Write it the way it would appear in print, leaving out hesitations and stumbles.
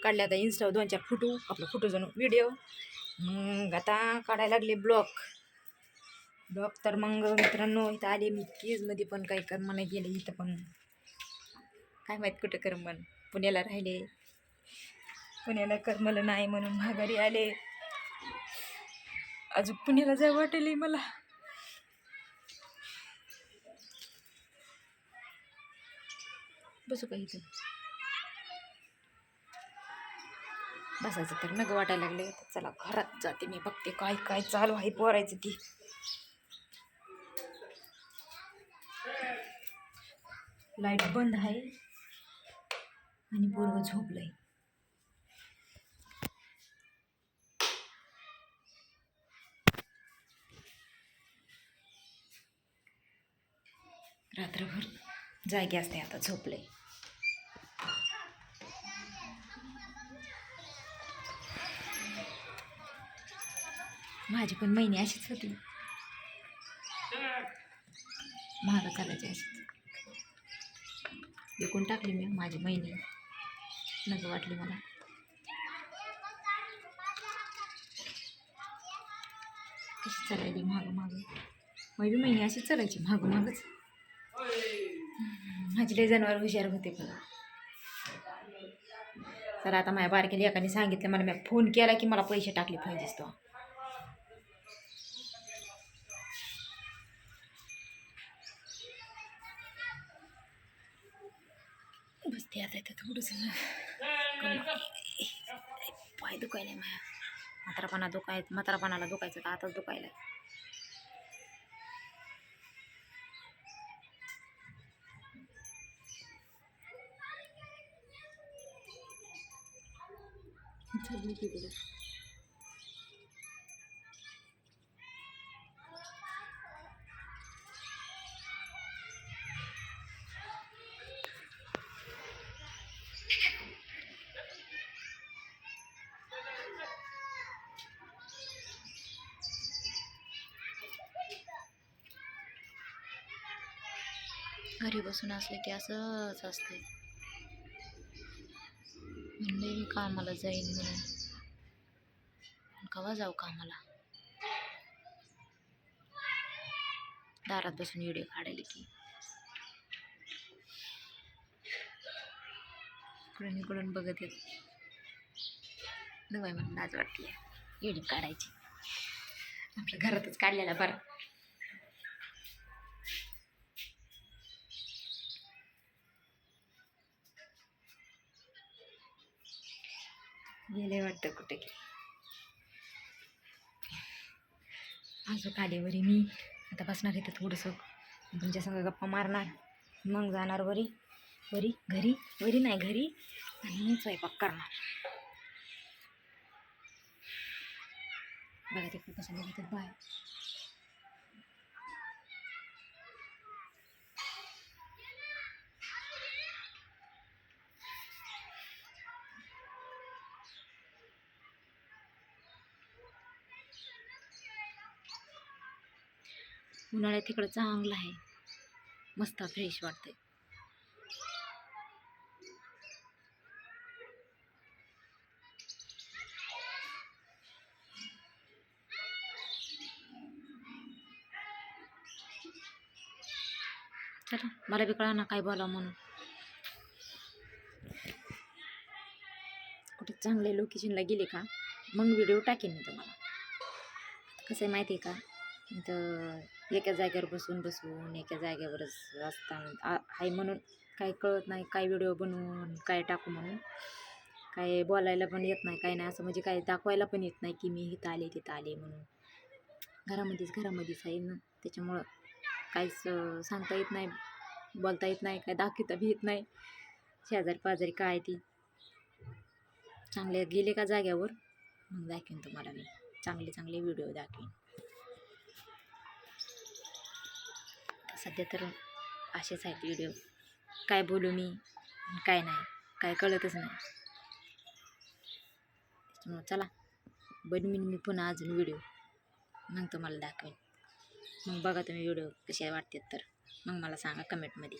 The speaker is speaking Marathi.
काढले आता इन्स्टावर 2-4 फोटो, आपला फोटो जाऊन व्हिडिओ. मग आता काढायला लागले ब्लॉग. तर मग मित्रांनो इथं आले मी केजमध्ये, पण काही कर्माने गेले इथं, पण काय माहीत कुठं कर्मन. पुण्याला राहिले, पुण्याला करमलं नाही म्हणून माघारी आले. अजून पुण्याला जावं वाटेल मला. बसू का इथं? बसायचं तर नग वाटायला लागले. चला घरात जाते मी, बघते काय काय चालू आहे पोरायचं ती. लाईट बंद आहे आणि पोरगं झोपलंय. रात्रभर जागे असते, आता झोपलंय. माझी पण महिने अशीच होती, महाग चालायची अशीच. विकून टाकली मी माझी महिने, नको वाटली मला. कशी चालायची महाग महाग, माझी महिने अशीच चालायची महाग महागच. माझी लय जनावर हुशार होते. पण तर आता माझ्या बारक्या लेकाने सांगितलं मला, मी फोन केला की मला पैसे टाकले पाहिजेच. तो बसते आता इथं थोडंसं. पाय दुखायला माझ्या, म्हातारापणाला दुखायचं तर आताच दुखायला. घरी बसून असले की असंच असते. म्हणले मी कामाला जाईन म्हणून, केव्हा जाऊ कामाला? दारात बसून व्हिडिओ काढायला की इकडून इकडून बघत येत. नवाय मला लाज वाटली व्हिडिओ काढायची. आपल्या घरातच काढलेला बरं. गेले वाटतं कुठे की. अजून आलेवरी मी आता बसणार इथं थोडंसं, तुमच्या संग गप्पा मारणार, मग जाणार वरी नाही घरी, आणि स्वयंपाक करणार. बघा ते कसं बघतात बाय. उन्हाळ्यात तिकडं चांगलं आहे, मस्त फ्रेश वाटतंय. चला मला बी कळा ना काय बोला म्हणून. कुठे चांगल्या लोकेशनला गेले का मग व्हिडिओ टाकेन मी तुम्हाला. कसं आहे माहिती आहे का, तर एका जागेवर बसून एका जागेवरच असता आहे म्हणून काही कळत नाही, काय व्हिडिओ बनवून काय टाकू म्हणून. काय बोलायला पण येत नाही, काय नाही असं, म्हणजे काय दाखवायला पण येत नाही की मी इथं आले तिथं आले म्हणून. घरामध्येच आहे ना, त्याच्यामुळं काहीच सांगता येत नाही, बोलता येत नाही, काय दाखवता बी येत नाही. शेजारी पाजारी काय ती चांगले गेले का जाग्यावर मग दाखवेन तुम्हाला मी, चांगले व्हिडिओ दाखवेन. सध्या तर असेच आहेत व्हिडिओ, काय बोलू मी काय नाही, काय कळतच नाही. त्याच्यामुळं चला बनवीन मी पुन्हा अजून व्हिडिओ, मग तुम्हाला दाखवेन. मग बघा तुम्ही व्हिडिओ कसे वाटतात तर मग मला सांगा कमेंटमध्ये.